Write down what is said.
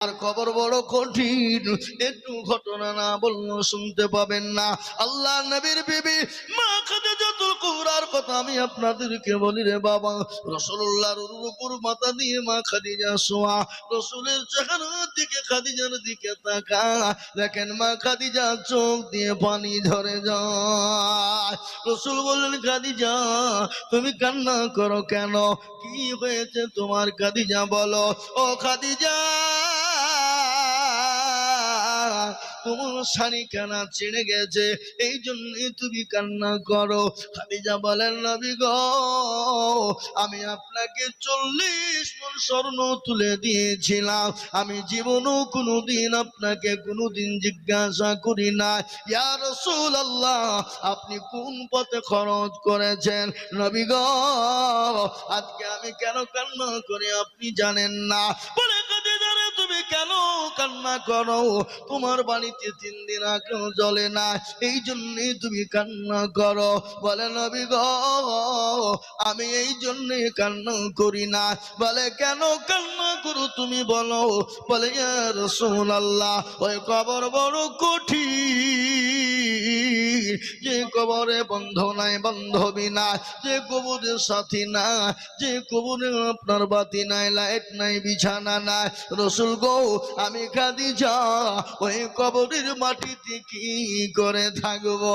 আর খবর বড় কঠিন, একটু ঘটনা না বললে শুনতে পাবেন না। আল্লাহ নবীর বিবি মা খাদিজাতুল কুবরার কথা আমি আপনাদেরকে বলি রে বাবা। রাসূলুল্লাহর উপর মাথা দিয়ে মা খাদিজা শোয়া, রাসূলের চেহারার দিকে খাদিজার দিকে তাকা, দেখেন মা খাদিজা চোখ দিয়ে পানি ঝরে যায়। রাসূল বললেন, খাদিজা তুমি কান্না করো কেন, কি হয়েছে তোমার খাদিজা বলো। ও খাদিজা, তোমার শাড়ি কানা ছিঁড়ে গেছে, এই জন্য তুমি কান্না করো। খাদিজা বলেন, নবী গো, আমি আপনাকে 40 মণ স্বর্ণ তুলে দিয়েছিলাম, আমি জীবনও কোনোদিন আপনাকে কোনোদিন জিজ্ঞাসা করি না ইয়া রাসূলুল্লাহ আপনি কোন পথে খরচ করেছেন। নবী গো, আজকে আমি কেন কান্না করি আপনি জানেন না। বলে, খাদিজা রে তুমি কেন কান্না করো, তোমার বাড়িতে 3 দিন আলো জ্বলে না, এই জন্যই তুমি কান্না করো। বলে, নবী গো, আমি এই জন্যই কান্না করি না। বলে, কেন কান্না করো তুমি বলো। বলে, ইয়া রাসূলুল্লাহ ওই কবর বড় কঠিন, যে কবরে বন্ধ নাই বান্ধবী নাই, যে কবরের সাথী না, যে কবরে আপনার বাতি নাই, লাইট নাই, বিছানা নাই। রাসূল গো, আমি খাদিজা ওই কবরের মাটিতে কি করে থাকবো।